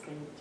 Saved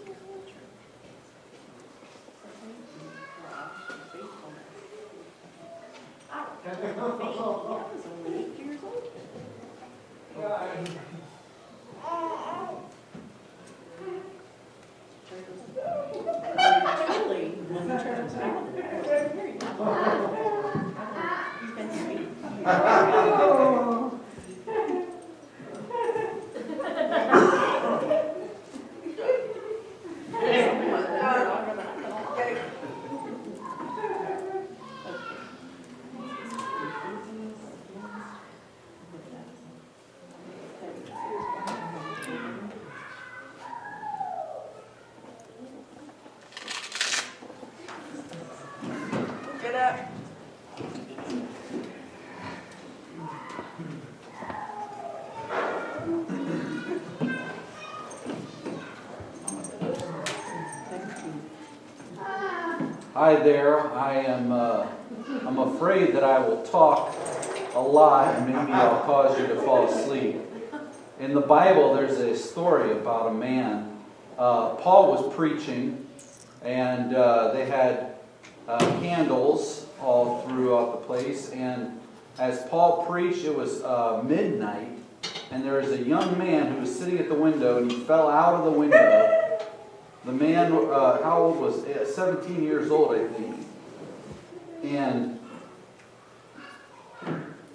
Hi there. I'm afraid that I will talk a lot and maybe I'll cause you to fall asleep. In the Bible, there's a story about a man. Paul was preaching, and they had candles all throughout the place. And as Paul preached, it was midnight, and there was a young man who was sitting at the window, and he fell out of the window. The man, how old was he? 17 years old, I think. And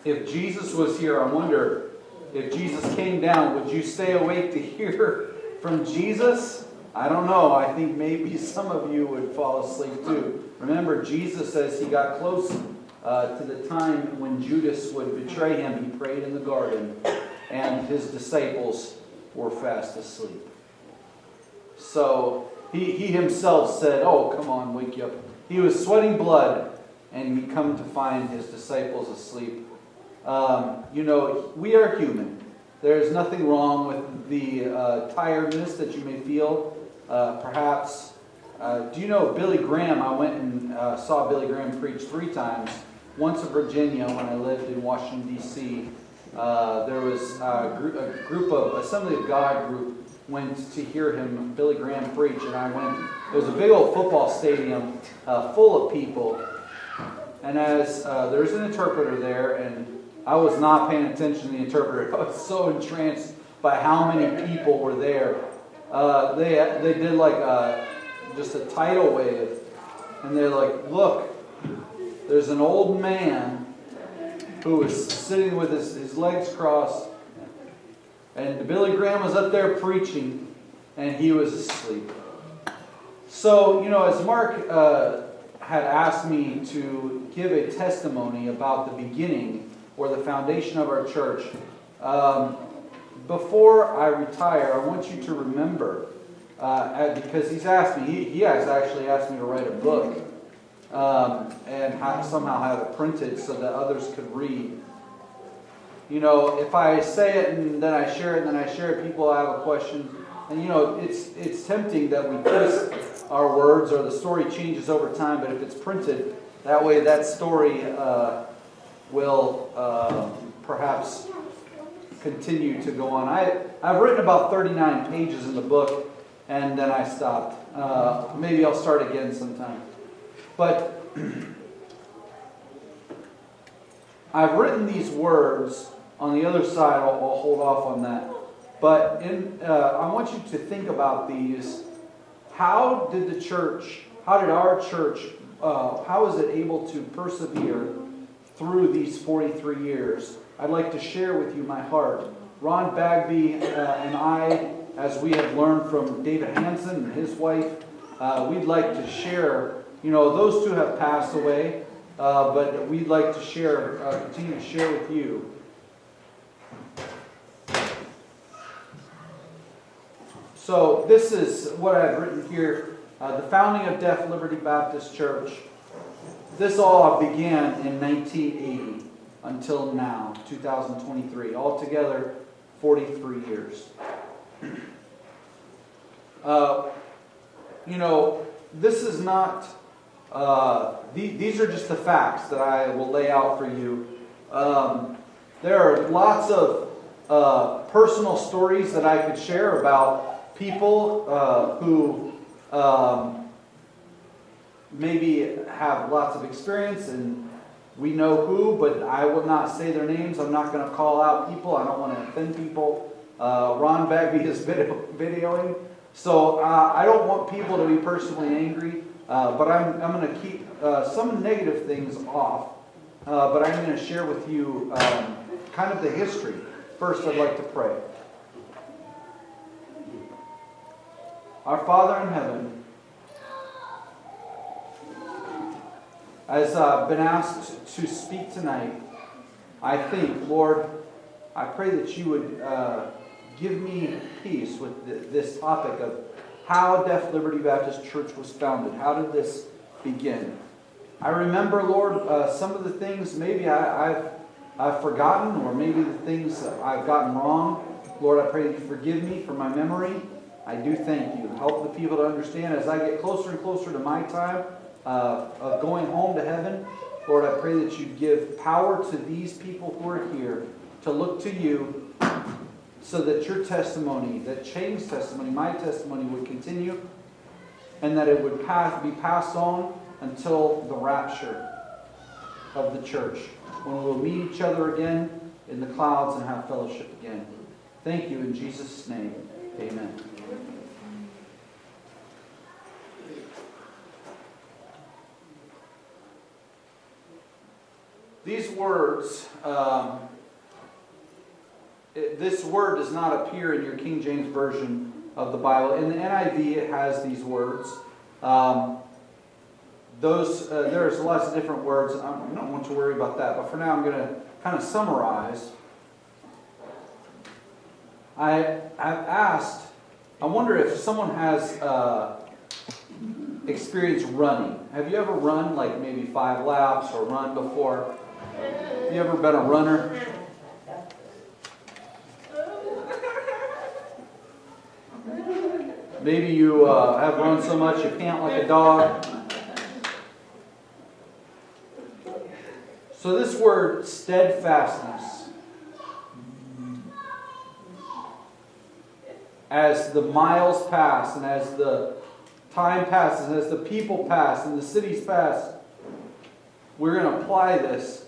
if Jesus was here, I wonder if Jesus came down, would you stay awake to hear from Jesus? I don't know. I think maybe some of you would fall asleep too. Remember, Jesus says he got close to the time when Judas would betray him. He prayed in the garden, and his disciples were fast asleep. So he himself said, "Oh, come on, wake you up." He was sweating blood, and he come to find his disciples asleep. We are human. There's nothing wrong with the tiredness that you may feel. Perhaps, do you know Billy Graham? I went and saw Billy Graham preach 3 times. Once in Virginia when I lived in Washington, D.C. There was a group of Assembly of God group went to hear him, Billy Graham, preach, and I went. It was a big old football stadium full of people, and as there's an interpreter there, and I was not paying attention to the interpreter. I was so entranced by how many people were there. They did like just a tidal wave, and they're like, "Look, there's an old man who was sitting with his legs crossed, and Billy Graham was up there preaching, and he was asleep." So, as Mark had asked me to give a testimony about the beginning or the foundation of our church, before I retire, I want you to remember, because he's asked me, he has actually asked me to write a book, and somehow have it printed so that others could read. If I say it and then I share it, people have a question. And it's tempting that we twist our words or the story changes over time, but if it's printed, that way that story will perhaps continue to go on. I've written about 39 pages in the book, and then I stopped. Maybe I'll start again sometime. But I've written these words. On the other side, I'll hold off on that. But I want you to think about these. How did our church, how is it able to persevere through these 43 years? I'd like to share with you my heart. Ron Bagby and I, as we have learned from David Hansen and his wife, we'd like to share. Those two have passed away, but we'd like to share, continue to share with you. So this is what I've written here. The founding of Deaf Liberty Baptist Church. This all began in 1980 until now, 2023. Altogether, 43 years. This is not... these are just the facts that I will lay out for you. There are lots of personal stories that I could share about people who maybe have lots of experience, and we know who, but I will not say their names. I'm not going to call out people. I don't want to offend people. Ron Bagby is videoing, so I don't want people to be personally angry, but I'm going to keep some negative things off, but I'm going to share with you kind of the history. First, I'd like to pray. Our Father in heaven, as I've been asked to speak tonight, I think, Lord, I pray that you would give me peace with this topic of how Deaf Liberty Baptist Church was founded. How did this begin? I remember, Lord, some of the things maybe I've forgotten, or maybe the things that I've gotten wrong. Lord, I pray that you forgive me for my memory. I do thank you. Help the people to understand as I get closer and closer to my time. of going home to heaven, Lord, I pray that you give power to these people who are here to look to you so that your testimony, that Chang's testimony, my testimony would continue, and that it would be passed on until the rapture of the church, when we'll meet each other again in the clouds and have fellowship again. Thank you in Jesus' name. Amen. These words, this word does not appear in your King James Version of the Bible. In the NIV, it has these words. There's lots of different words. I don't want to worry about that. But for now, I'm going to kind of summarize. I've asked, I wonder if someone has experience running. Have you ever run like maybe 5 laps or run before? Have you ever been a runner? Maybe you have run so much you pant like a dog. So this word, steadfastness, as the miles pass and as the time passes and as the people pass and the cities pass, we're going to apply this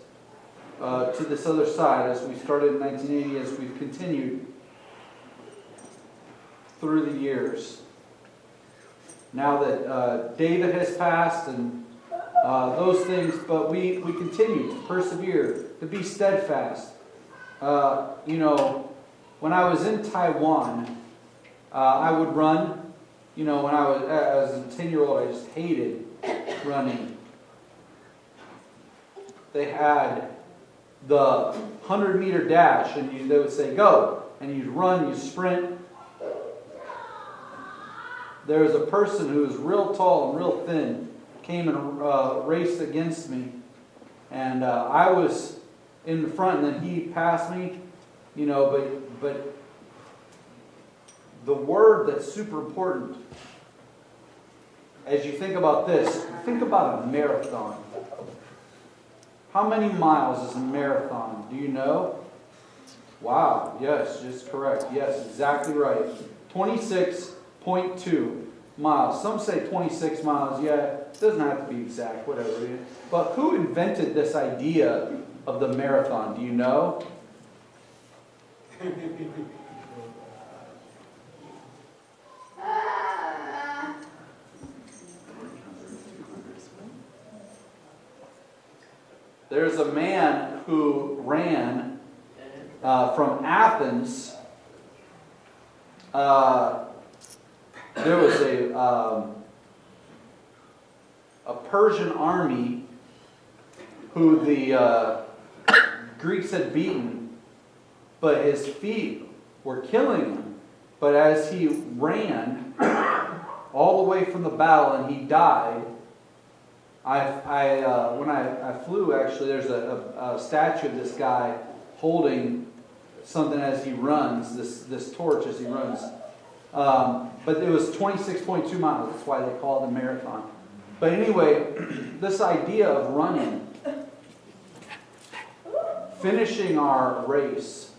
to this other side as we started in 1980, as we've continued through the years. Now that David has passed and those things, but we continue to persevere, to be steadfast. When I was in Taiwan, I would run. When I was as a 10-year-old, I just hated running. They had the 100-meter dash, and they would say, go. And you'd run, you sprint. There was a person who was real tall and real thin, came and raced against me. And I was in the front, and then he passed me. But the word that's super important, as you think about this, think about a marathon. How many miles is a marathon? Do you know? Wow, yes, just correct. Yes, exactly right. 26.2 miles. Some say 26 miles. Yeah, it doesn't have to be exact, whatever it is. But who invented this idea of the marathon? Do you know? There's a man who ran from Athens. There was a Persian army who the Greeks had beaten, but his feet were killing him. But as he ran all the way from the battle and he died, when I flew, actually, there's a statue of this guy holding something as he runs, this torch as he runs. But it was 26.2 miles. That's why they call it a marathon. But anyway, this idea of running, finishing our race,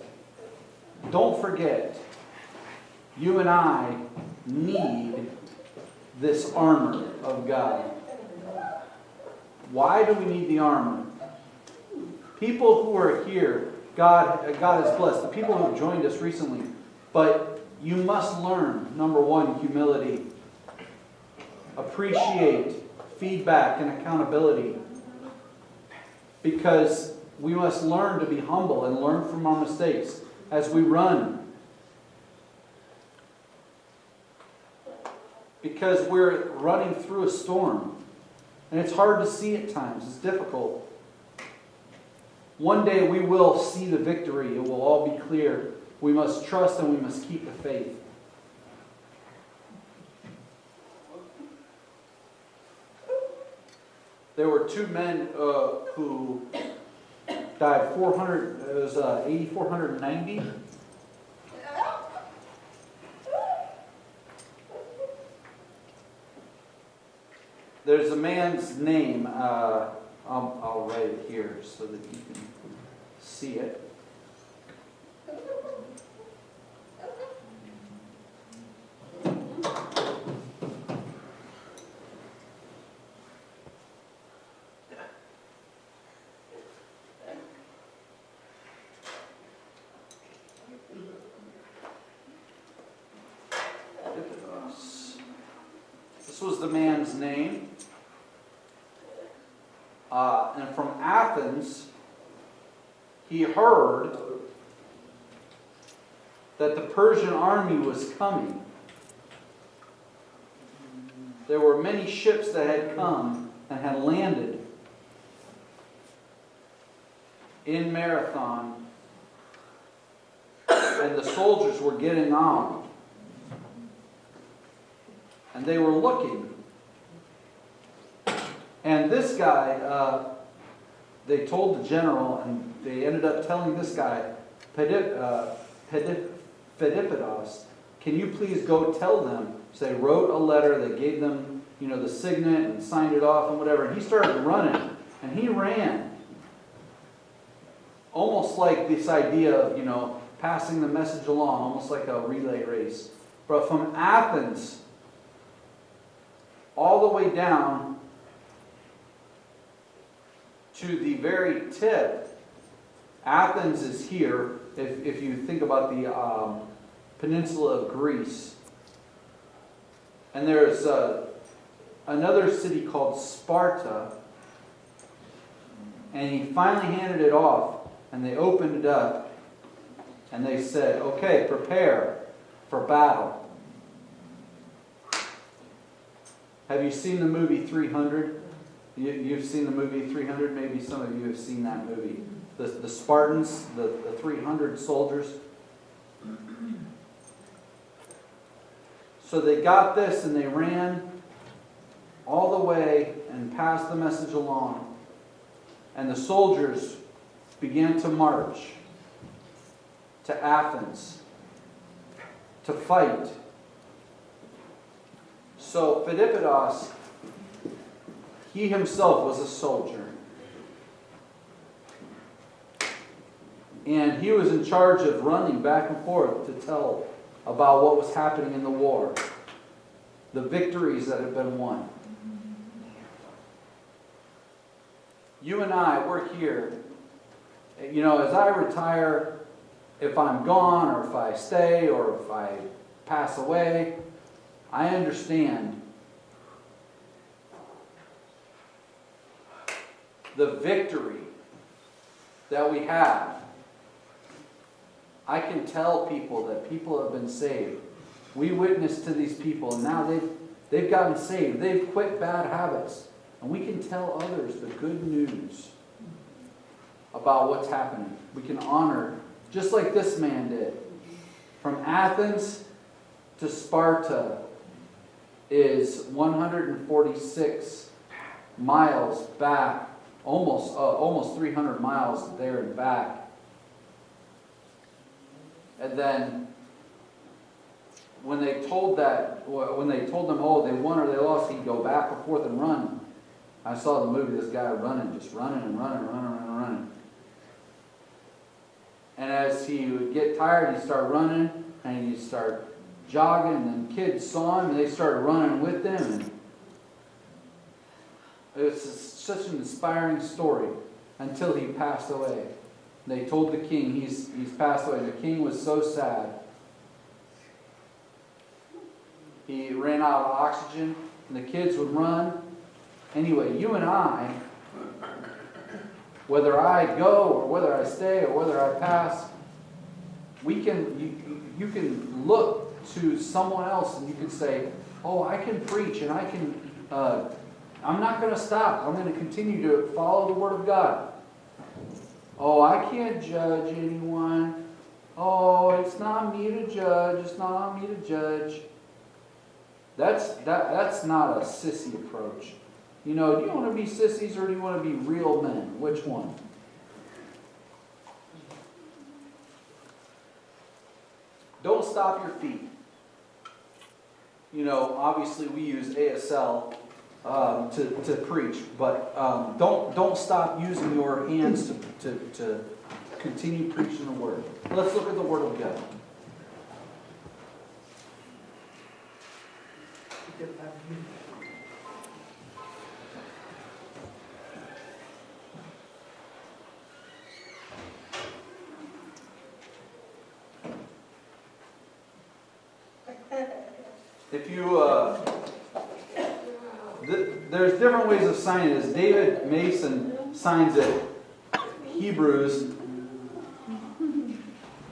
don't forget, you and I need this armor of God. Why do we need the armor? People who are here, God has blessed. The people who have joined us recently. But you must learn, number one, humility. Appreciate feedback and accountability. Because we must learn to be humble and learn from our mistakes as we run. Because we're running through a storm. And it's hard to see at times. It's difficult. One day we will see the victory. It will all be clear. We must trust and we must keep the faith. There were 2 men who died 490. there's a man's name. I'll write it here so that you can see it. This was the man's name. And from Athens, he heard that the Persian army was coming. There were many ships that had come and had landed in Marathon, and the soldiers were getting on. And they were looking. And this guy, they told the general, and they ended up telling this guy, Phidippidas, can you please go tell them? So they wrote a letter, they gave them, the signet and signed it off and whatever. And he started running, and he ran. Almost like this idea of, passing the message along, almost like a relay race. But from Athens all the way down to the very tip. Athens is here, if you think about the peninsula of Greece. And there's another city called Sparta. And he finally handed it off, and they opened it up, and they said, okay, prepare for battle. Have you seen the movie 300? You've seen the movie 300? Maybe some of you have seen that movie. The Spartans, the 300 soldiers. So they got this and they ran all the way and passed the message along. And the soldiers began to march to Athens to fight. So Phidippidas, he himself was a soldier. And he was in charge of running back and forth to tell about what was happening in the war, the victories that had been won. You and I, we're here. As I retire, if I'm gone or if I stay or if I pass away, I understand the victory that we have. I can tell people that people have been saved. We witness to these people, and now they've gotten saved. They've quit bad habits. And we can tell others the good news about what's happening. We can honor, just like this man did. From Athens to Sparta is 146 miles back, almost 300 miles there and back. And then when they told them, oh, they won or they lost, he'd go back and forth and run. I saw the movie, this guy just running and running. And as he would get tired, he'd start running, and he'd start jogging, and then kids saw him, and they started running with them. And it's such an inspiring story until he passed away. They told the king he's passed away. The king was so sad. He ran out of oxygen, and the kids would run. Anyway, you and I, whether I go or whether I stay or whether I pass, you can look to someone else and you can say, oh, I can preach and I can, I'm not going to stop. I'm going to continue to follow the Word of God. Oh, I can't judge anyone. Oh, it's not me to judge. It's not on me to judge. That's not a sissy approach. Do you want to be sissies or do you want to be real men? Which one? Don't stop your feet. Obviously we use ASL to preach. But don't stop using your hands to continue preaching the Word. Let's look at the Word of God. If you, there's different ways of signing this. David Mason signs it Hebrews.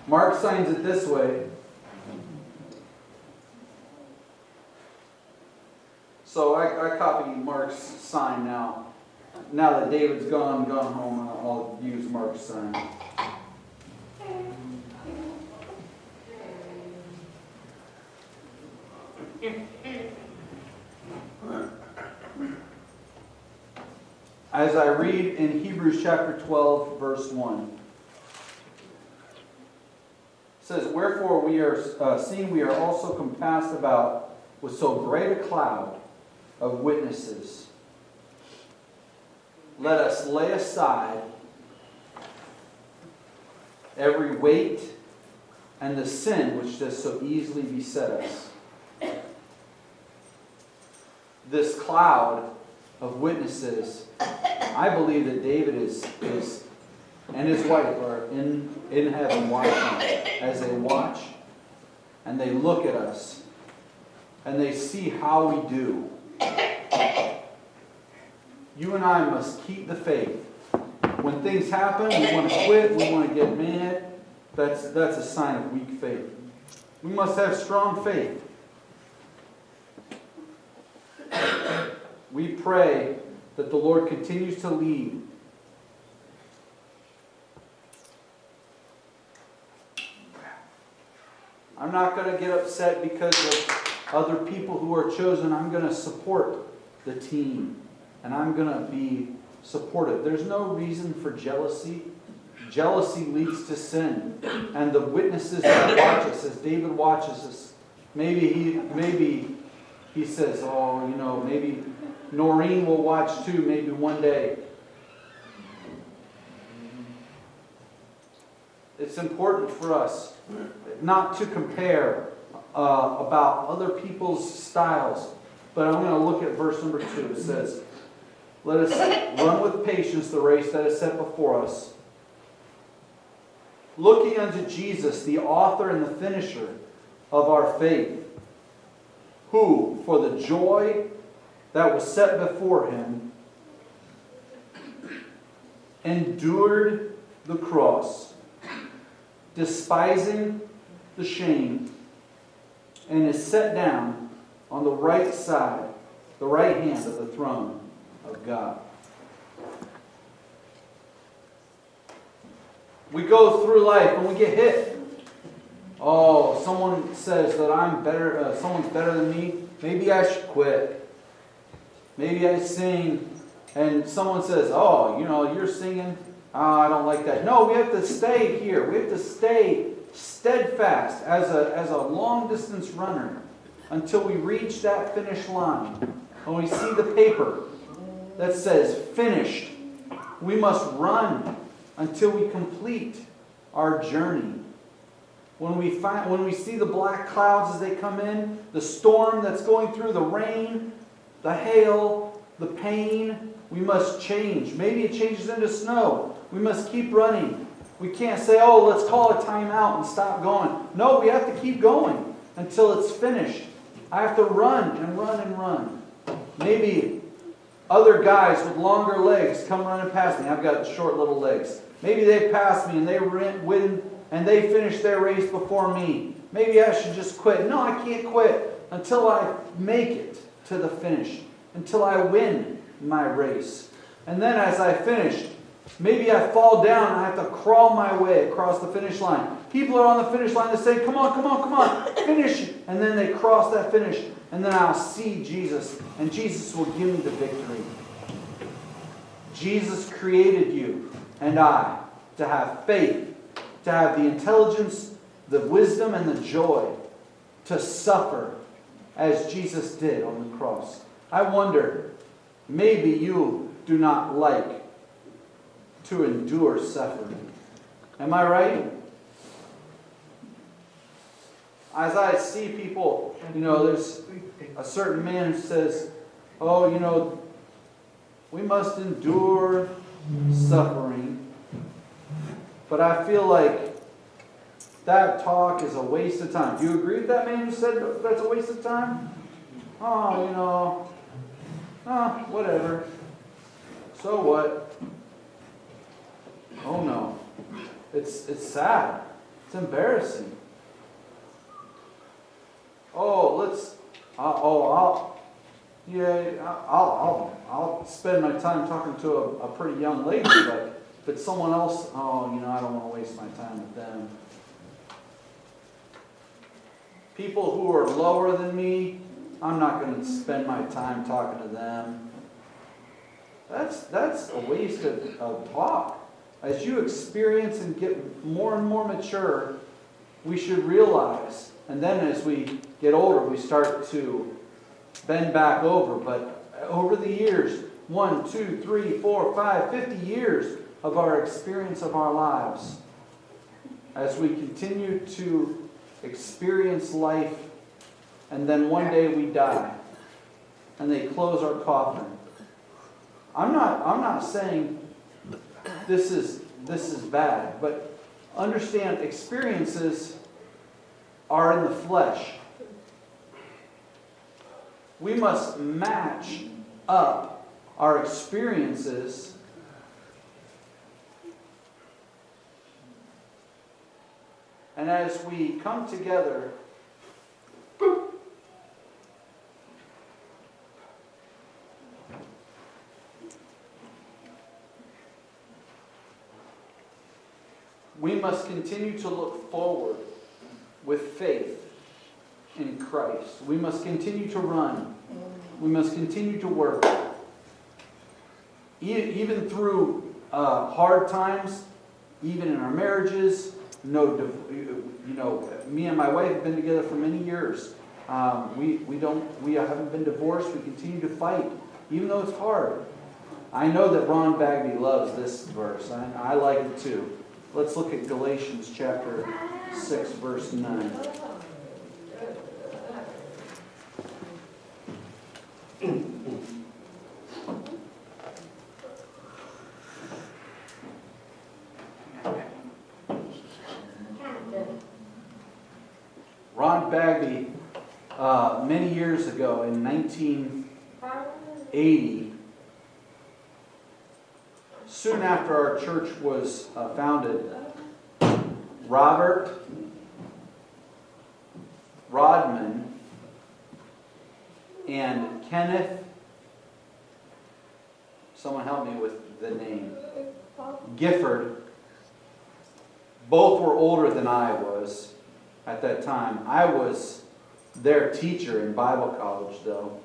Mark signs it this way. So I copy Mark's sign now. Now that David's gone home, I'll use Mark's sign. As I read in Hebrews chapter 12, verse 1. It says, "Wherefore we are, seeing we are also compassed about with so great a cloud of witnesses, let us lay aside every weight and the sin which does so easily beset us." This cloud of witnesses, I believe that David is and his wife are in heaven watching, as they watch and they look at us and they see how we do. You and I must keep the faith. When things happen, we want to quit, we want to get mad. That's a sign of weak faith. We must have strong faith. We pray that the Lord continues to lead. I'm not going to get upset because of other people who are chosen. I'm going to support the team. And I'm going to be supportive. There's no reason for jealousy. Jealousy leads to sin. And the witnesses that watch us, as David watches us, maybe he says, oh, maybe Noreen will watch too, maybe one day. It's important for us not to compare about other people's styles. But I'm going to look at verse number 2. It says, "Let us run with patience the race that is set before us, looking unto Jesus, the author and the finisher of our faith, who, for the joy that was set before him, endured the cross, despising the shame, and is set down on the right side, the right hand of the throne of God." We go through life and we get hit. Oh, someone says that I'm better, someone's better than me. Maybe I should quit. Maybe I sing. And someone says, oh, you're singing. Oh, I don't like that. No, we have to stay here. We have to stay steadfast as a long distance runner until we reach that finish line. When we see the paper that says finished, we must run until we complete our journey. When we see the black clouds as they come in, the storm that's going through, the rain, the hail, the pain, we must change. Maybe it changes into snow. We must keep running. We can't say, oh, let's call a timeout and stop going. No, we have to keep going until it's finished. I have to run and run and run. Maybe other guys with longer legs come running past me. I've got short little legs. Maybe they pass me and they win and they finish their race before me. Maybe I should just quit. No, I can't quit until I make it to the finish, until I win my race. And then as I finish, maybe I fall down and I have to crawl my way across the finish line. People are on the finish line that say, come on, finish. And then they cross that finish. And then I'll see Jesus. And Jesus will give me the victory. Jesus created you and I to have faith, to have the intelligence, the wisdom, and the joy to suffer as Jesus did on the cross. I wonder, maybe you do not like to endure suffering. Am I right? As I see people, there's a certain man who says, oh, we must endure suffering. But I feel like that talk is a waste of time. Do you agree with that man who said that's a waste of time? Oh, whatever. So what? Oh no. It's sad. It's embarrassing. I'll spend my time talking to a pretty young lady, but if it's someone else, I don't want to waste my time with them. People who are lower than me, I'm not going to spend my time talking to them. That's a waste of talk. As you experience and get more and more mature, we should realize, and then as we get older, we start to bend back over. But over the years, 1, 2, 3, 4, 5, 50 years of our experience of our lives, as we continue to experience life, and then one day we die, and they close our coffin. I'm not saying this is bad, but understand experiences are in the flesh. We must match up our experiences and as we come together, we must continue to look forward with faith in Christ. We must continue to run. We must continue to work. Even through hard times, even in our marriages, me and my wife have been together for many years. We haven't been divorced. We continue to fight, even though it's hard. I know that Ron Bagby loves this verse, and I like it too. Let's look at Galatians chapter 6, verse 9. Ron Bagby, many years ago in 1980, soon after our church was founded, Robert Rodman and Kenneth, someone help me with the name, Gifford, both were older than I was at that time. I was their teacher in Bible college, though.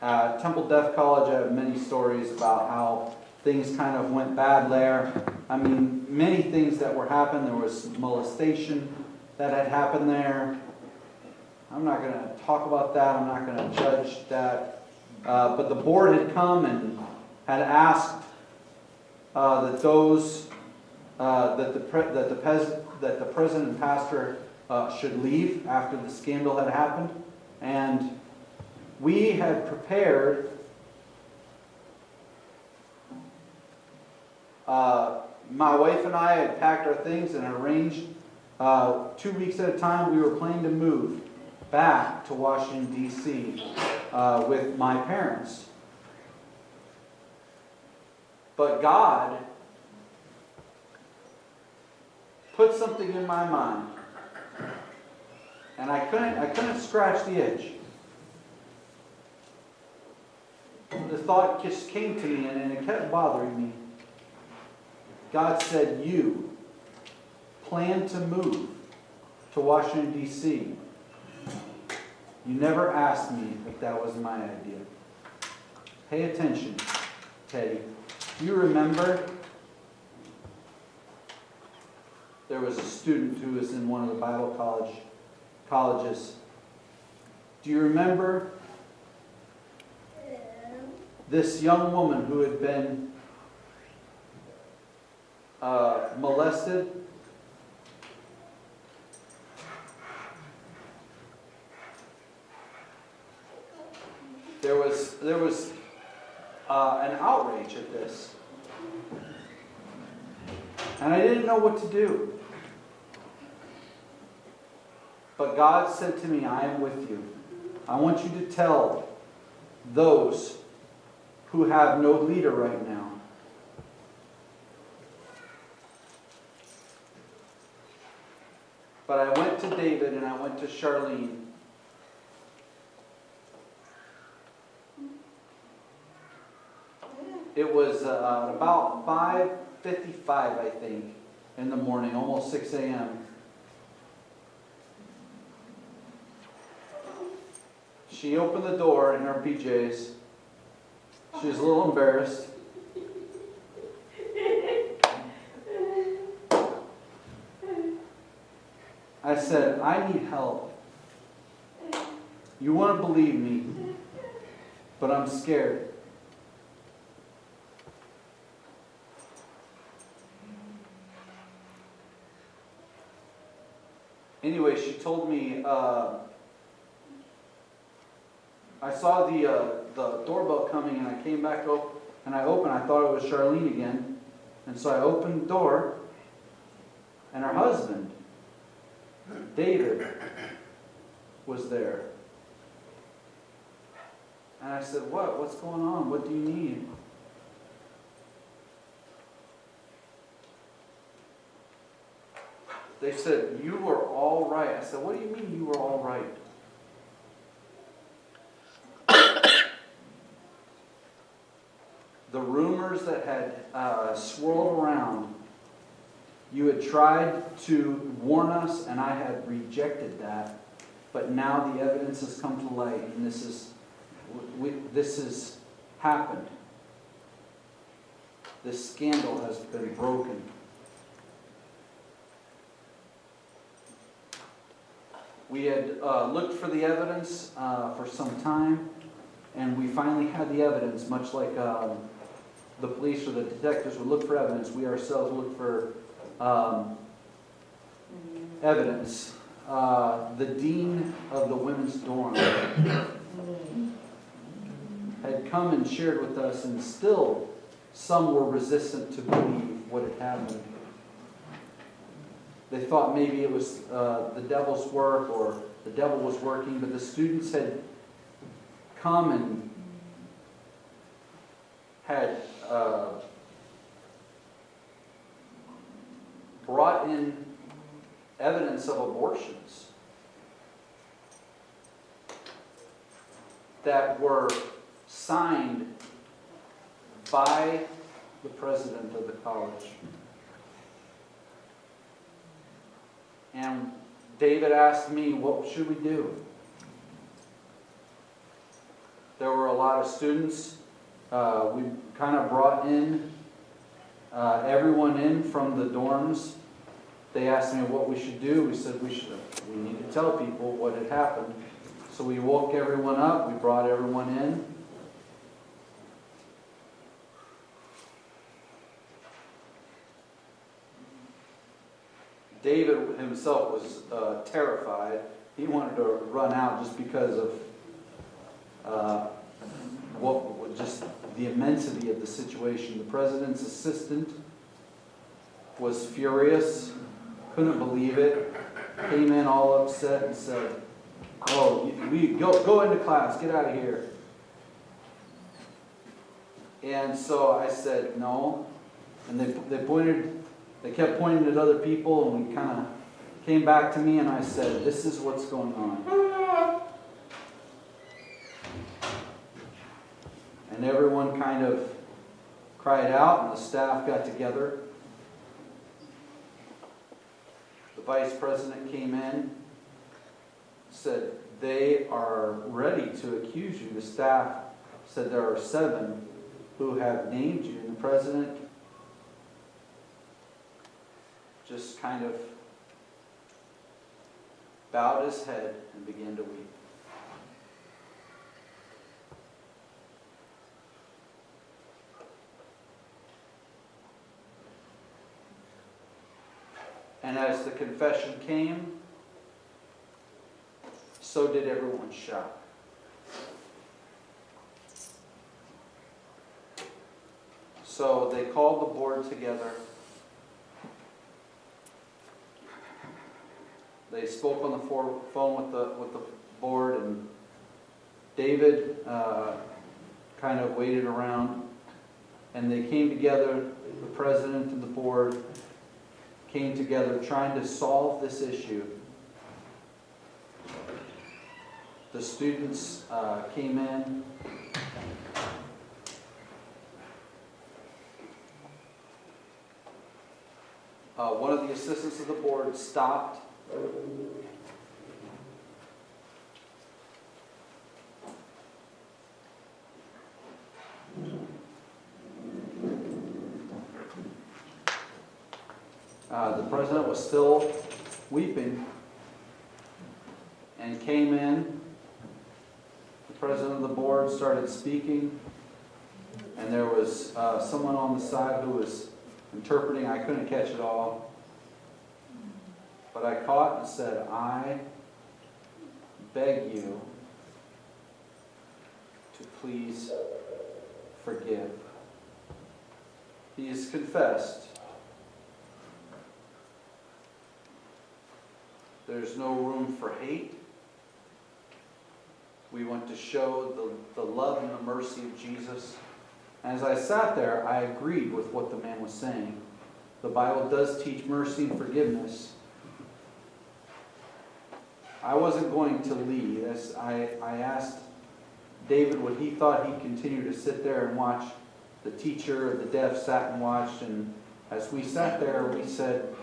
At Temple Deaf College, I have many stories about how things kind of went bad there. I mean, many things that were happening. There was molestation that had happened there. I'm not going to talk about that. I'm not going to judge that. But the board had come and had asked that the president and pastor should leave after the scandal had happened, and we had prepared. My wife and I had packed our things and arranged 2 weeks at a time. We were planning to move back to Washington, D.C. With my parents. But God put something in my mind, and I couldn't scratch the itch. The thought just came to me, and it kept bothering me. God said, "You plan to move to Washington, D.C. You never asked me if that was my idea." Pay attention, Teddy. You remember there was a student who was in one of the Bible colleges. Do you remember this young woman who had been molested. There was an outrage at this. And I didn't know what to do. But God said to me, I am with you. I want you to tell those who have no leader right now. But I went to David and I went to Charlene. It was about 5:55, I think, in the morning, almost 6 a.m. She opened the door in her PJs. She was a little embarrassed. I said, I need help. You want to believe me, but I'm scared. Anyway, she told me, I saw the doorbell coming and I came back up and I opened. I thought it was Charlene again. And so I opened the door and her husband, David, was there. And I said, what's going on? What do you need? They said, you were all right. I said, what do you mean you were all right? The rumors that had swirled around, you had tried to warn us, and I had rejected that. But now the evidence has come to light, and this has happened. This scandal has been broken. We had looked for the evidence for some time, and we finally had the evidence, much like the police or the detectives would look for evidence. We ourselves looked for evidence. The dean of the women's dorm had come and shared with us, and still some were resistant to believe what had happened. They thought maybe it was the devil's work or the devil was working, but the students had come and had brought in evidence of abortions that were signed by the president of the college. And David asked me, what should we do? There were a lot of students. We kind of brought in everyone in from the dorms. They asked me what we should do. We said we need to tell people what had happened. So we woke everyone up. We brought everyone in. David himself was terrified. He wanted to run out just because of just the immensity of the situation. The president's assistant was furious, couldn't believe it, came in all upset and said, "Oh, we go into class, get out of here." And so I said, "No," and they kept pointing at other people, and we kind of came back to me, and I said, "This is what's going on." And everyone kind of cried out, and the staff got together. The vice president came in, said, "They are ready to accuse you." The staff said, "There are 7 who have named you." And the president just kind of bowed his head and began to weep. And as the confession came, so did everyone shout. So they called the board together. They spoke on the phone with the board, and David kind of waited around, and they came together. The president and the board came together trying to solve this issue. The students came in. One of the assistants of the board stopped. The president was still weeping and came in. The president of the board started speaking, and there was someone on the side who was interpreting. I couldn't catch it all, but I caught and said, "I beg you to please forgive." He has confessed. There's no room for hate. We want to show the love and the mercy of Jesus. And as I sat there, I agreed with what the man was saying. The Bible does teach mercy and forgiveness. I wasn't going to lead. As I asked David what he thought he'd continue to sit there and watch. The teacher of the deaf sat and watched, and as we sat there, we said,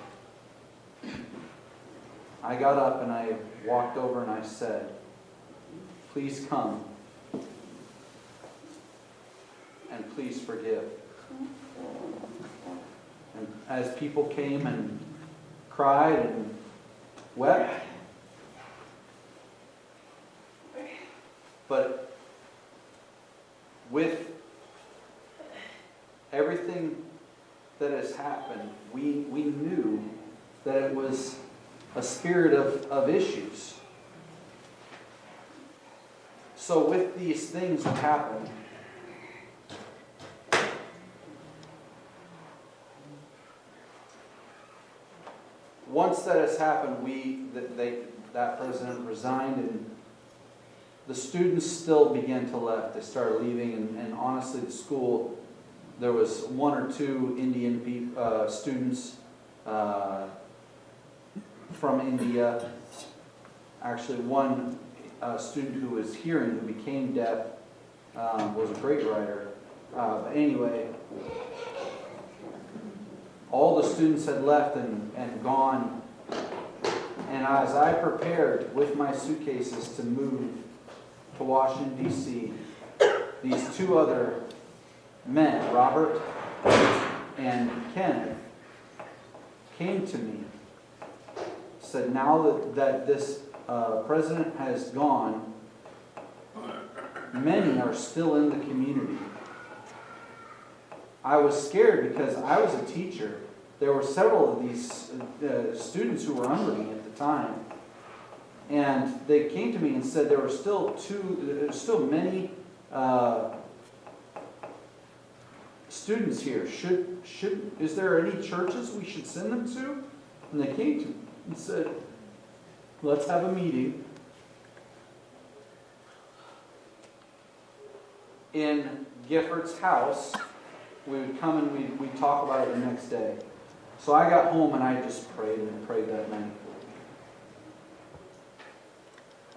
I got up and I walked over and I said, "Please come and please forgive." And as people came and cried and wept, but with everything that has happened, we knew that it was a spirit of issues. So with these things that happened, once that has happened, that president resigned, and the students still began to left. They started leaving, and honestly, the school, there was one or two Indian students from India. Actually, one student who was hearing, who became deaf, was a great writer. But anyway, all the students had left and gone. And as I prepared with my suitcases to move to Washington, D.C., these two other men, Robert and Kenneth, came to me. Said, now that this president has gone, many are still in the community. I was scared because I was a teacher. There were several of these students who were under me at the time. And they came to me and said there were still many students here. Is there any churches we should send them to? And they came to me and said, let's have a meeting in Gifford's house. We would come and we'd talk about it the next day. So I got home and I just prayed and prayed that night.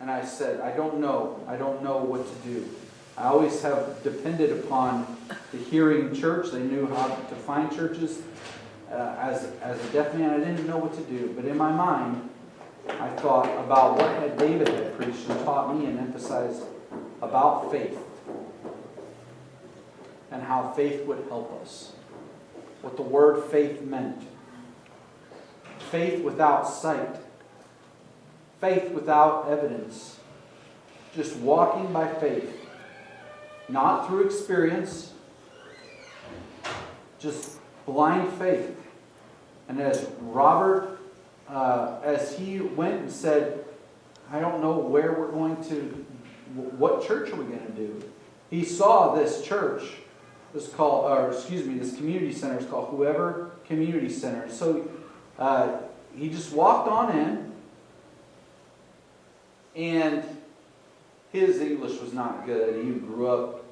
And I said, I don't know what to do. I always have depended upon the hearing church. They knew how to find churches. As a deaf man, I didn't know what to do. But in my mind, I thought about what David had preached and taught me and emphasized about faith. And how faith would help us. What the word faith meant. Faith without sight. Faith without evidence. Just walking by faith. Not through experience. Just blind faith. And as Robert as he went and said, I don't know where we're going to, what church are we going to do? He saw this church, this community center is called Whoever Community Center. So he just walked on in, and his English was not good. He grew up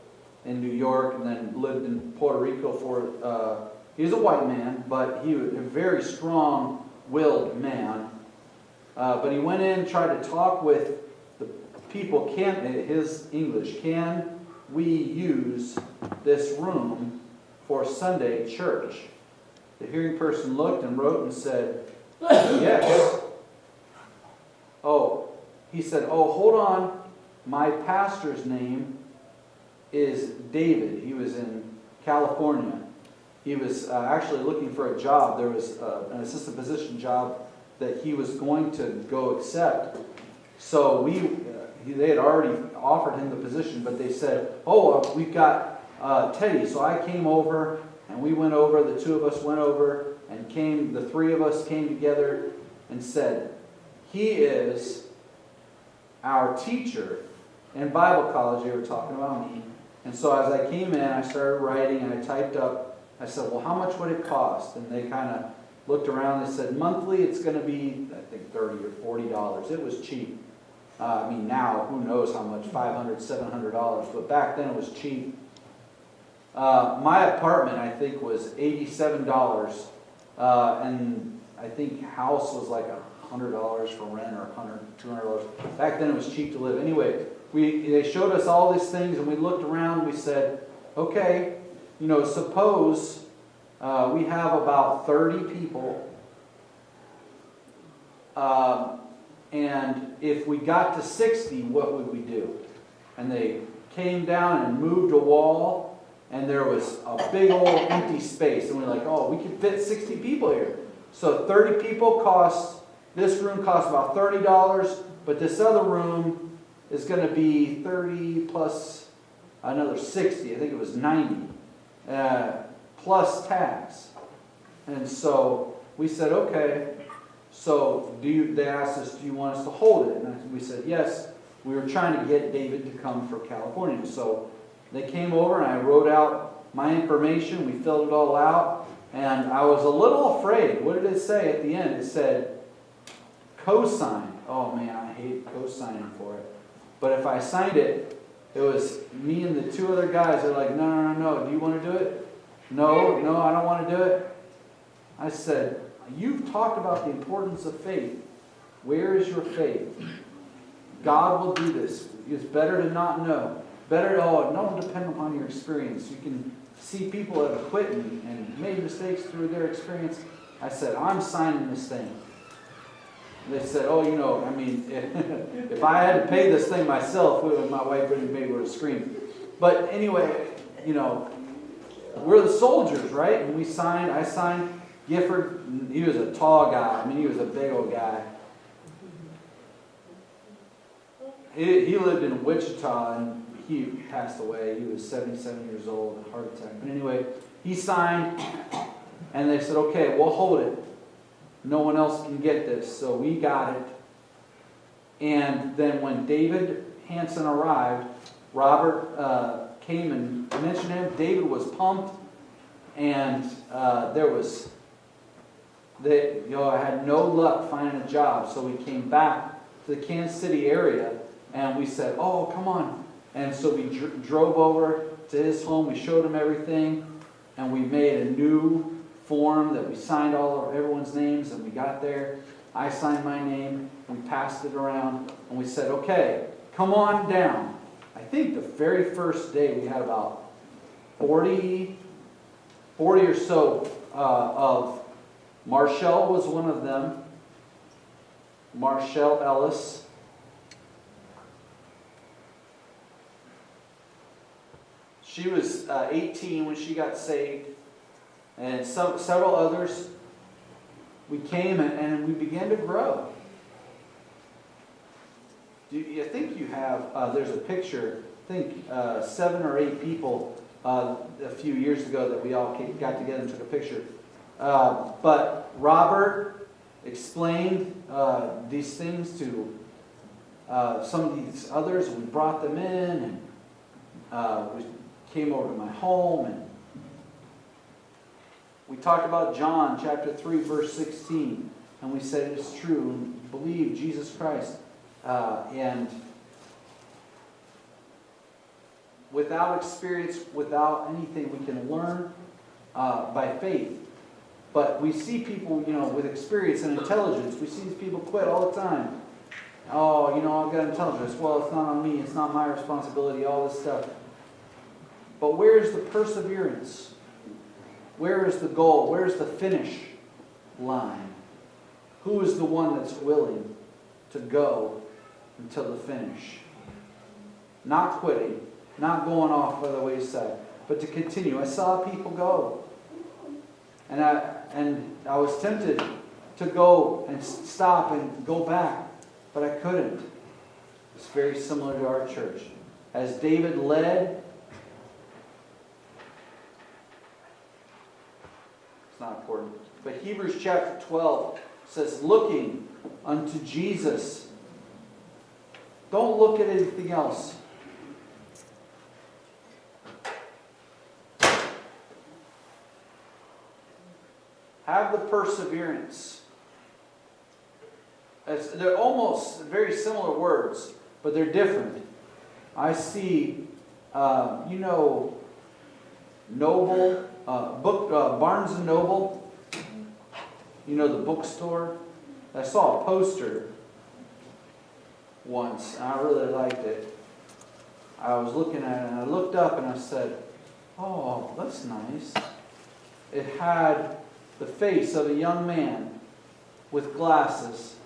in New York and then lived in Puerto Rico for, he was a white man, but he was a very strong-willed man. But he went in and tried to talk with the people, his English, can we use this room for Sunday church? The hearing person looked and wrote and said, yes. He said, hold on. My pastor's name is David. He was in California. He was actually looking for a job. There was an assistant position job that he was going to go accept. So they had already offered him the position, but they said, we've got Teddy. So I came over, and we went over, the two of us went over, and the three of us came together and said, he is our teacher. In Bible college, they were talking about me. And so as I came in, I started writing, and I typed up, I said, well, how much would it cost? And they kind of looked around, they said, monthly it's going to be, I think, $30 or $40. It was cheap. Now, who knows how much, $500, $700. But back then it was cheap. My apartment, I think, was $87. And I think house was like $100 for rent, or $100, $200. Back then it was cheap to live. Anyway, they showed us all these things, and we looked around, and we said, okay, suppose we have about 30 people, and if we got to 60, what would we do? And they came down and moved a wall, and there was a big old empty space, and we're like, we could fit 60 people here. So 30 people this room costs about $30, but this other room is going to be 30 plus another 60. I think it was 90. Plus tax. And so we said, okay. So they asked us, do you want us to hold it? And we said, yes. We were trying to get David to come from California. So they came over, and I wrote out my information. We filled it all out. And I was a little afraid. What did it say at the end? It said, co-sign. Oh man, I hate co-signing for it. But if I signed it, it was me and the two other guys. They're like, no. Do you want to do it? No, I don't want to do it. I said, you've talked about the importance of faith. Where is your faith? God will do this. It's better to not know. Don't depend upon your experience. You can see people that have quit and made mistakes through their experience. I said, I'm signing this thing. They said, if I had to pay this thing myself, my wife would have screamed. But anyway, we're the soldiers, right? And I signed. Gifford, he was a tall guy. He was a big old guy. He lived in Wichita, and he passed away. He was 77 years old, a heart attack. But anyway, he signed, and they said, okay, we'll hold it. No one else can get this. So we got it. And then when David Hanson arrived, Robert came and mentioned him. David was pumped, and I had no luck finding a job. So we came back to the Kansas City area, and we said, come on. And so we drove over to his home. We showed him everything, and we made a new form that we signed all of everyone's names, and we got there. I signed my name. We passed it around, and we said, okay, come on down. I think the very first day we had about 40 or so of Marshall was one of them. Marshall Ellis. She was 18 when she got saved. And several others. We came and we began to grow. Do you think you have, there's a picture, I think 7 or 8 people a few years ago that we all got together and took a picture. But Robert explained these things to some of these others. We brought them in, and we came over to my home, and we talked about John chapter 3, verse 16, and we said it is true, and believe Jesus Christ. And without experience, without anything, we can learn by faith. But we see people, with experience and intelligence. We see these people quit all the time. Oh, I've got intelligence. Well, it's not on me. It's not my responsibility. All this stuff. But where's the perseverance? Where is the goal? Where's the finish line? Who is the one that's willing to go until the finish? Not quitting. Not going off by the wayside. But to continue. I saw people go. And I was tempted to go and stop and go back, but I couldn't. It's very similar to our church. As David led, it's not important, but Hebrews chapter 12 says, looking unto Jesus. Don't look at anything else. Have the perseverance. They're almost very similar words, but they're different. I see, Noble, Barnes and Noble, the bookstore. I saw a poster once, and I really liked it. I was looking at it, and I looked up, and I said, oh, that's nice. It had the face of a young man with glasses.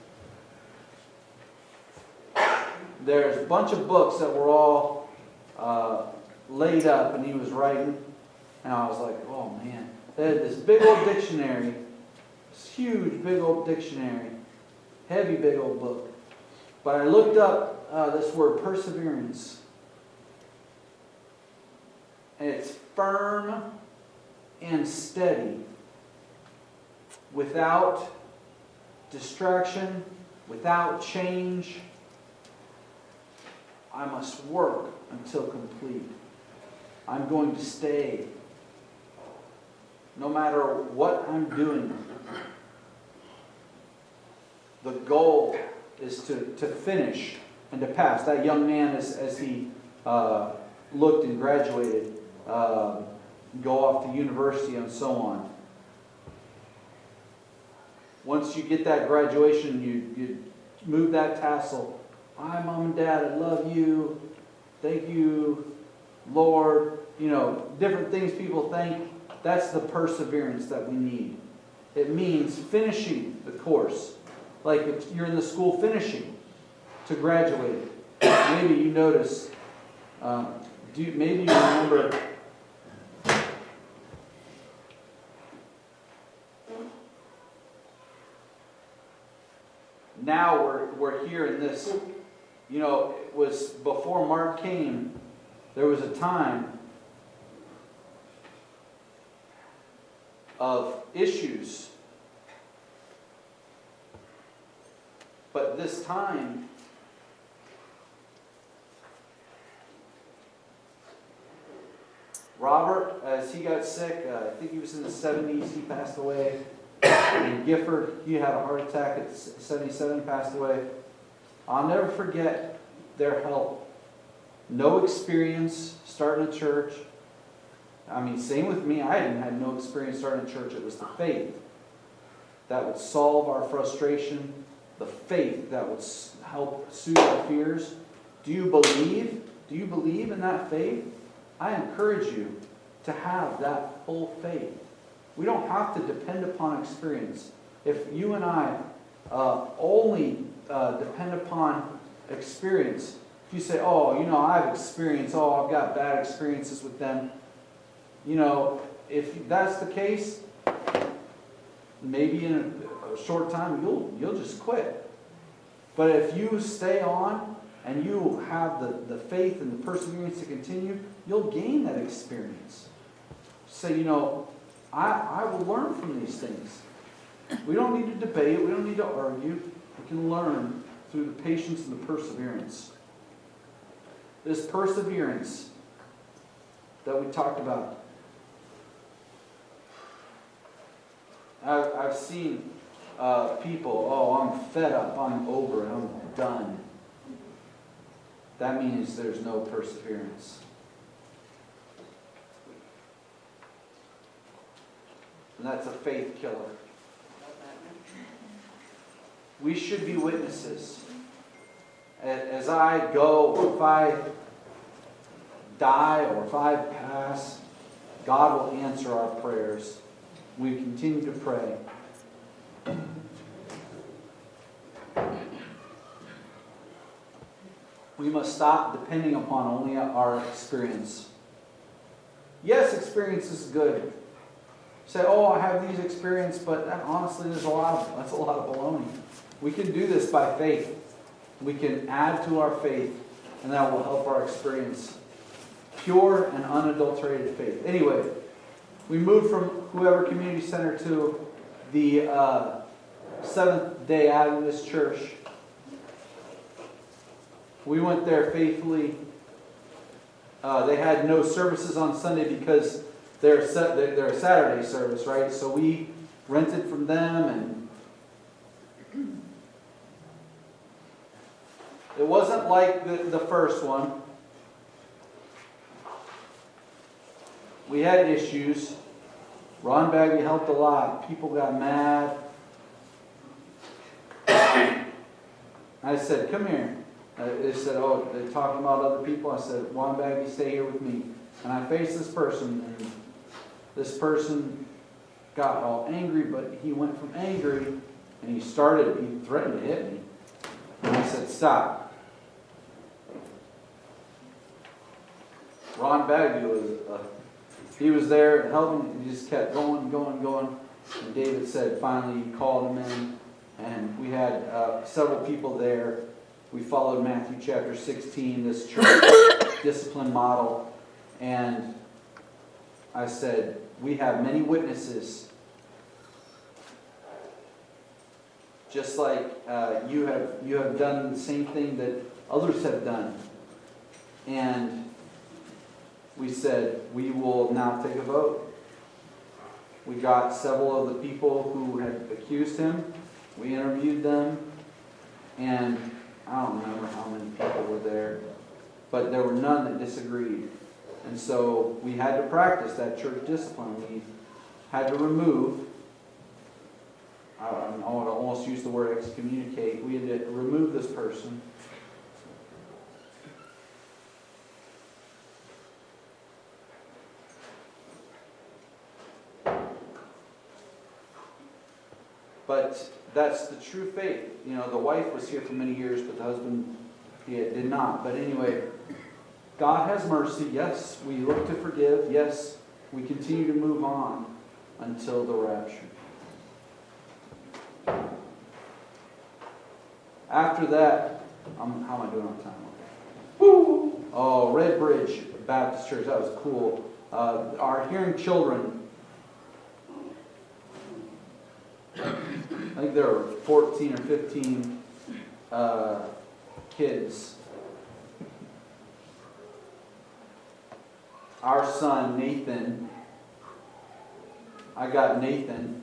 There's a bunch of books that were all laid up, and he was writing. And I was like, oh man. They had this big old dictionary, this huge big old dictionary, heavy big old book. But I looked up this word perseverance. And it's firm and steady. Without distraction, without change, I must work until complete. I'm going to stay. No matter what I'm doing. The goal is to finish and to pass. That young man, as he looked and graduated, go off to university and so on. Once you get that graduation, you move that tassel. Hi, Mom and Dad, I love you. Thank you, Lord. Different things people think. That's the perseverance that we need. It means finishing the course. Like if you're in the school finishing to graduate. Maybe you notice, maybe you remember now we're here in this, it was before Mark came, there was a time of issues. But this time, Robert, as he got sick, I think he was in the 70s, he passed away. And Gifford, he had a heart attack at 77, passed away. I'll never forget their help. No experience starting a church. Same with me. I had no experience starting a church. It was the faith that would solve our frustration. The faith that would help soothe our fears. Do you believe? Do you believe in that faith? I encourage you to have that full faith. We don't have to depend upon experience. If you and I only depend upon experience, if you say, I've experienced, I've got bad experiences with them, if that's the case, maybe in a short time you'll just quit. But if you stay on and you have the faith and the perseverance to continue, you'll gain that experience. Say, I will learn from these things. We don't need to debate. We don't need to argue. We can learn through the patience and the perseverance. This perseverance that we talked about. I've seen people, I'm fed up, I'm over it, I'm done. That means there's no perseverance. And that's a faith killer. We should be witnesses. As I go, or if I die, or if I pass, God will answer our prayers. We continue to pray. We must stop depending upon only our experience. Yes, experience is good. Say, I have these experiences, but honestly, that's a lot of baloney. We can do this by faith. We can add to our faith, and that will help our experience. Pure and unadulterated faith. Anyway, we moved from Whoever Community Center to the Seventh-day Adventist Church. We went there faithfully. They had no services on Sunday because they're a Saturday service, right? So we rented from them, and it wasn't like the first one. We had issues. Ron Bagley helped a lot. People got mad. I said, come here. They said, they're talking about other people. I said, Ron Bagley, stay here with me. And I faced this person, and this person got all angry, but he went from angry, and he threatened to hit me. And I said, stop. Ron Bagley he was there helping. He just kept going. And David said, finally, he called him in, and we had several people there. We followed Matthew chapter 16, this church discipline model. And I said, we have many witnesses. Just like you have done the same thing that others have done. And we said, we will now take a vote. We got several of the people who had accused him. We interviewed them. And I don't remember how many people were there. But there were none that disagreed. And so we had to practice that church discipline. We had to remove, I would almost use the word excommunicate. We had to remove this person. But that's the true faith. The wife was here for many years, but the husband did not. But anyway, God has mercy. Yes, we look to forgive. Yes, we continue to move on until the rapture. After that, how am I doing on time? Woo! Oh, Red Bridge Baptist Church. That was cool. Our hearing children, I think there were 14 or 15 kids. Our son, Nathan, I got Nathan.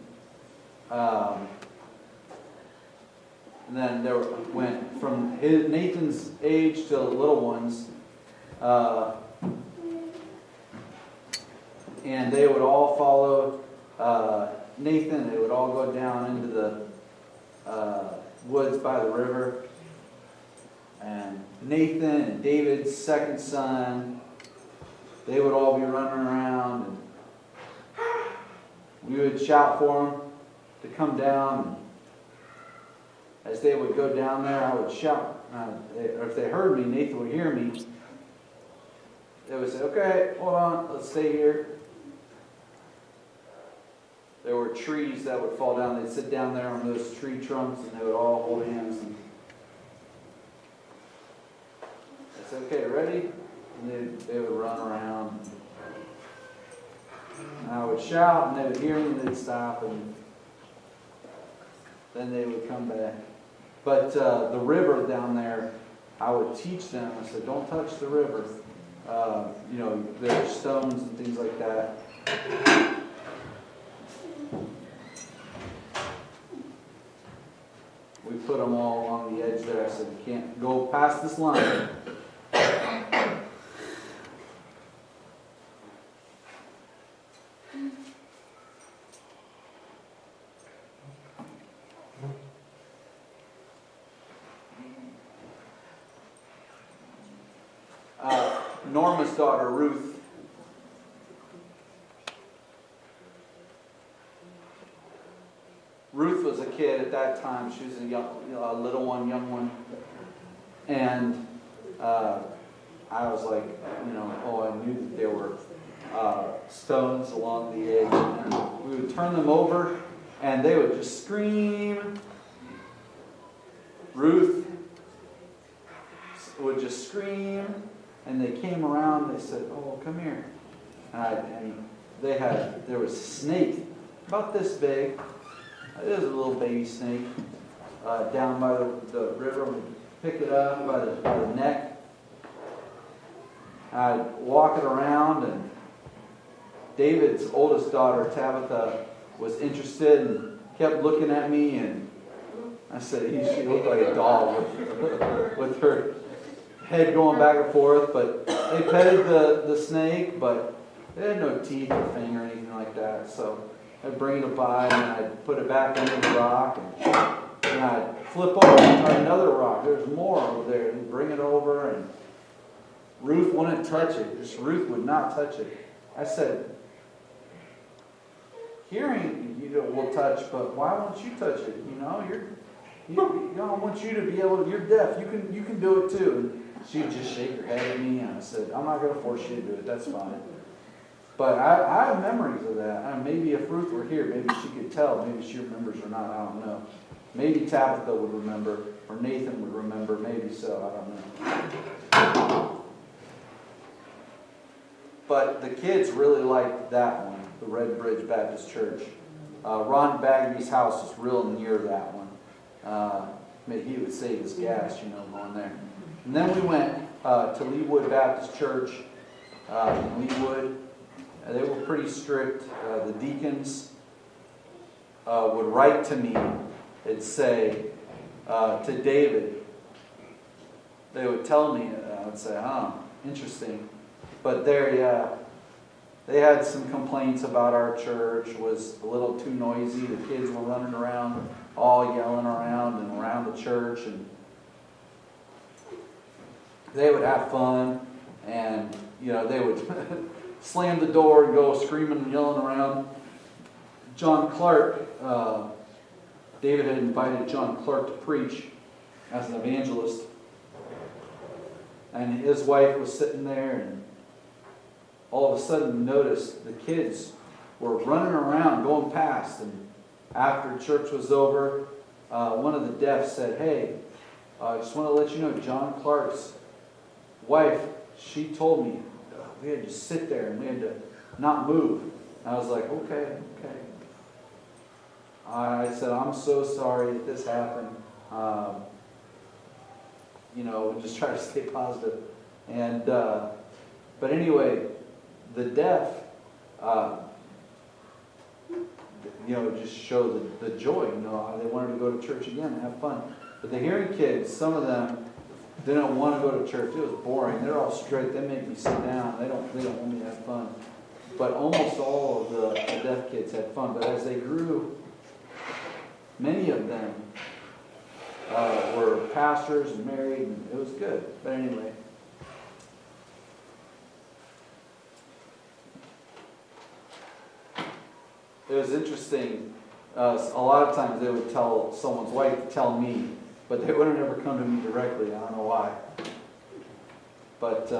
And then there went from Nathan's age to the little ones. And they would all follow Nathan. They would all go down into the woods by the river. And Nathan and David's second son, they would all be running around. And we would shout for them to come down. As they would go down there, I would shout. Or if they heard me, Nathan would hear me. They would say, okay, hold on, let's stay here. There were trees that would fall down. They'd sit down there on those tree trunks, and they would all hold hands. And I said, okay, ready? And they would run around. And I would shout, and they would hear me, and they'd stop. And then they would come back. But the river down there, I would teach them. I said, don't touch the river. There are stones and things like that. We put them all along the edge there. I said, you can't go past this line. Norma's daughter, Ruth, was a kid at that time. She was a little one, young one. And I was like, I knew that there were stones along the edge. And we would turn them over, and they would just scream. Ruth would just scream. And they came around, they said, oh, come here. And there was a snake about this big. It was a little baby snake down by the river. We'd pick it up by the neck. I'd walk it around, and David's oldest daughter, Tabitha, was interested and kept looking at me, and I said, she looked like a doll with her head going back and forth, but they petted the snake, but it had no teeth or fang or anything like that. So I'd bring it by, and I'd put it back under the rock, and I'd flip over and try another rock. There's more over there. And bring it over, and Ruth wouldn't touch it. Just Ruth would not touch it. I said, hearing will touch, but why won't you touch it? I want you to be able to. You're deaf. You can do it too. And she'd just shake her head at me, and I said, I'm not going to force you to do it. That's fine. But I have memories of that. Maybe if Ruth were here, maybe she could tell. Maybe she remembers or not. I don't know. Maybe Tabitha would remember, or Nathan would remember. Maybe so. I don't know. But the kids really liked that one, the Red Bridge Baptist Church. Ron Bagby's house was real near that one. Maybe he would save his gas, going there. And then we went to Leewood Baptist Church in Leewood. They were pretty strict. The deacons would write to me. They'd say to David, they would tell me, I would say, interesting. But they had some complaints about our church. It was a little too noisy. The kids were running around, all yelling around and around the church, and they would have fun, and they would slam the door and go screaming and yelling around. John Clark, David had invited John Clark to preach as an evangelist, and his wife was sitting there, and all of a sudden noticed the kids were running around, going past, and after church was over, one of the deaf said, hey, I just want to let you know, John Clark's wife, she told me we had to sit there and we had to not move. And I was like, okay. I said, I'm so sorry that this happened. We just try to stay positive. And but anyway, the deaf, just show the joy. They wanted to go to church again and have fun. But the hearing kids, some of them didn't want to go to church. It was boring. They're all strict. They make me sit down. They don't want me to have fun. But almost all of the deaf kids had fun. But as they grew, many of them were pastors and married, and it was good. But anyway. It was interesting. A lot of times they would tell someone's wife to tell me, but they wouldn't ever come to me directly. I don't know why. But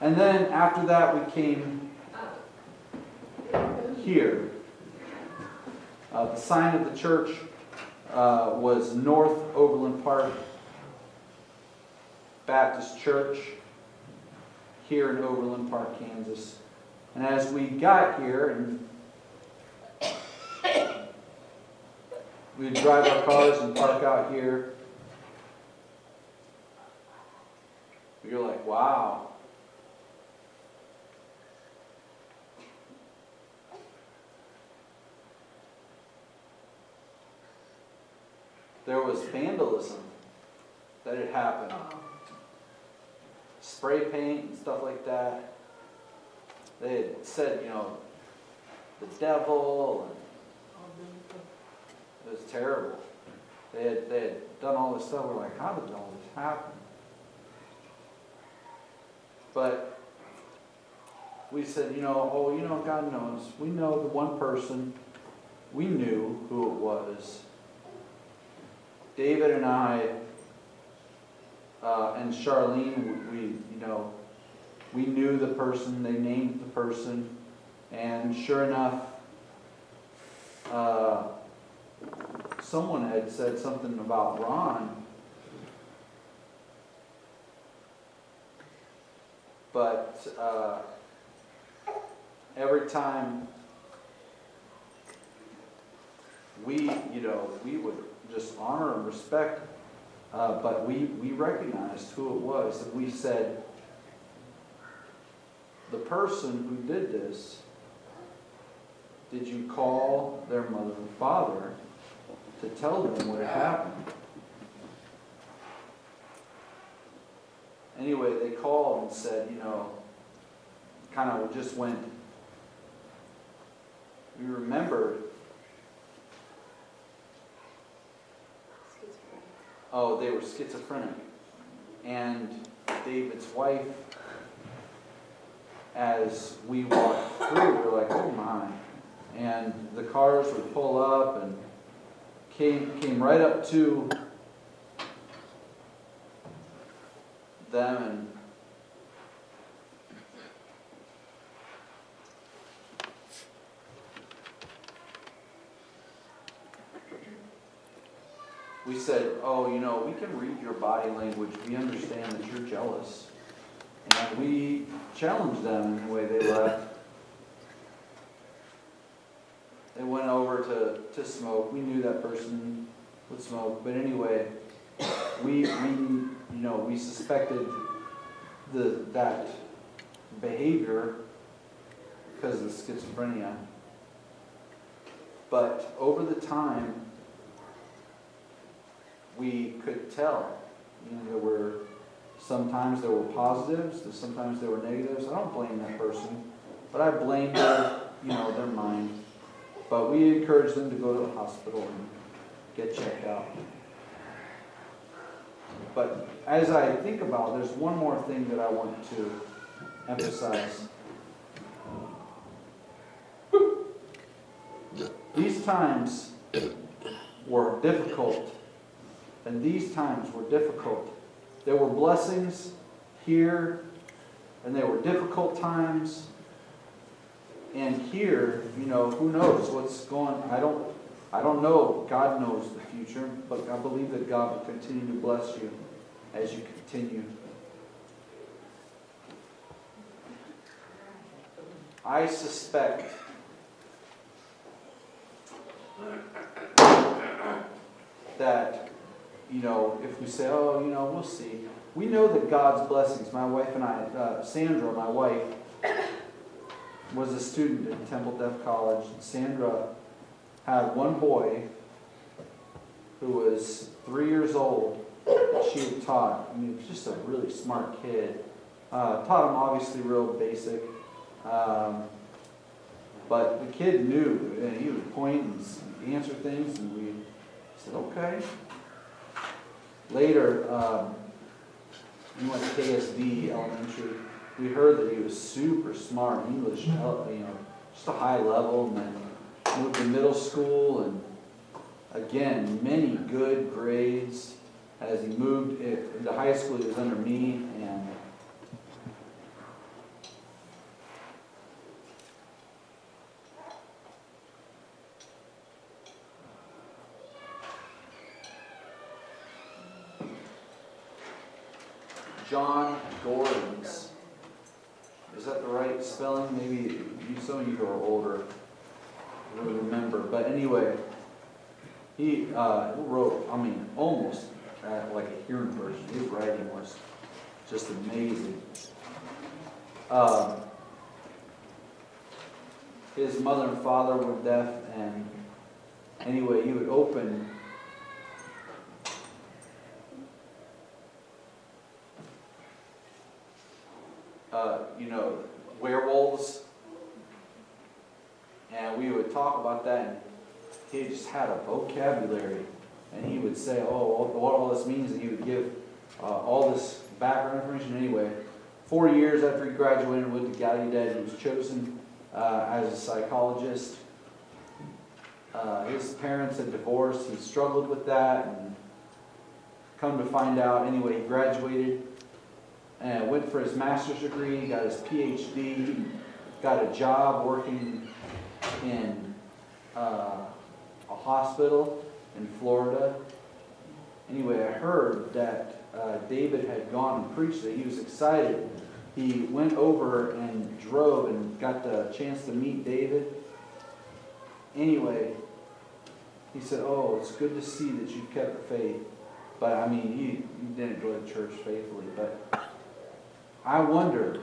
and then after that we came here. The sign of the church was North Overland Park Baptist Church here in Overland Park, Kansas. And as we got here, and We would drive our cars and park out here. You're like, wow. There was vandalism that had happened. Spray paint and stuff like that. They had said, the devil, and it was terrible. They had done all this stuff. We're like, how did all this happen? But we said, God knows. We know the one person. We knew who it was. David and I and Charlene, we knew the person. They named the person, and sure enough, someone had said something about Ron. But every time we would just honor and respect, but we recognized who it was, and we said, the person who did this, did you call their mother and father to tell them what had happened? Anyway, they called and said, kind of just went, we remembered. Oh, they were schizophrenic. And David's wife, as we walked through, we were like, oh my. And the cars would pull up and came right up to them, and we said, we can read your body language. We understand that you're jealous. And we challenged them in the way they left. They went over to smoke. We knew that person would smoke. But anyway, we suspected that behavior because of the schizophrenia. But over the time, we could tell. Sometimes there were positives, sometimes there were negatives. I don't blame that person, but I blame their mind. But we encouraged them to go to the hospital and get checked out. But as I think about it, there's one more thing that I want to emphasize. These times were difficult. And these times were difficult. There were blessings here, and there were difficult times. And here, who knows what's going on. I don't know. God knows the future, but I believe that God will continue to bless you as you continue. I suspect that, if we say, we'll see. We know that God's blessings, my wife and I, Sandra, my wife, was a student at Temple Deaf College. Sandra had one boy who was 3 years old that she had taught. He was just a really smart kid. Taught him obviously real basic. But the kid knew, and he would point and answer things, and we said, okay. Later, we went to KSD Elementary. We heard that he was super smart in English, just a high level, and then moved to middle school, and again, many good grades. As he moved into high school, he was under me, and John Gordons. Is that the right spelling? Maybe some of you who are older will remember. But anyway, He wrote, almost like a hearing version. His writing was just amazing. His mother and father were deaf, and anyway, he would open werewolves, and we would talk about that, and he just had a vocabulary, and he would say, what all this means, and he would give all this background information. Anyway, 4 years after he graduated and went to Gallaudet, he was chosen as a psychologist. His parents had divorced. He struggled with that, and come to find out, anyway, he graduated and went for his master's degree, got his PhD, got a job working in a hospital in Florida. Anyway, I heard that David had gone and preached it. He was excited. He went over and drove and got the chance to meet David. Anyway, he said, it's good to see that you kept the faith. But, he didn't go to church faithfully. But I wonder,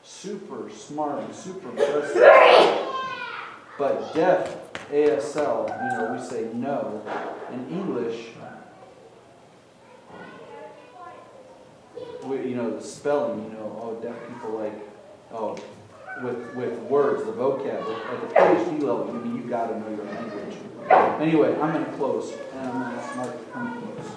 super smart and super impressive, but deaf, ASL, we say no. In English, the spelling, deaf people with words, the vocab. At the PhD level, you got to know your language. Anyway, I'm going to close, and I'm going to ask Mark to come close.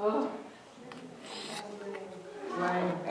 Oh. Right.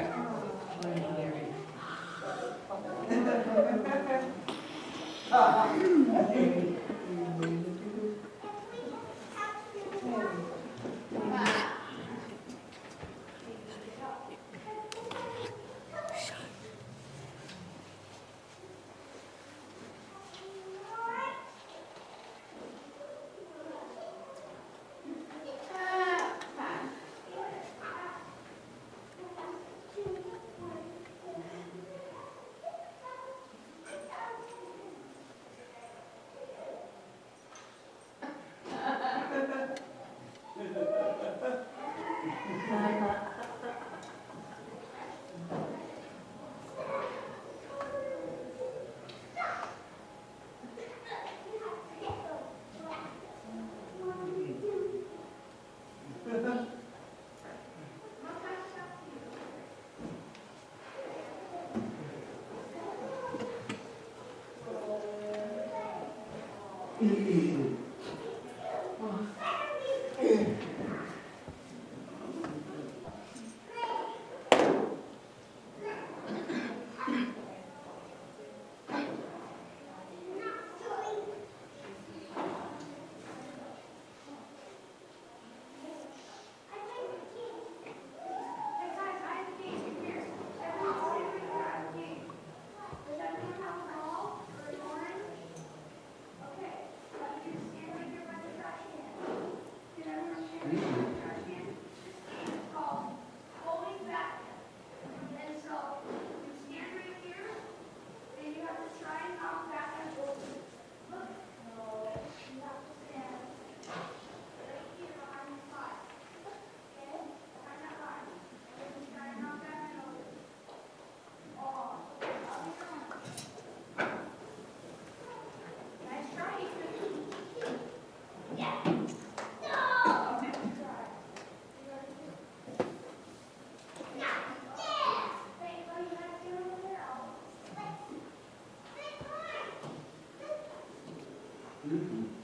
Mm-hmm.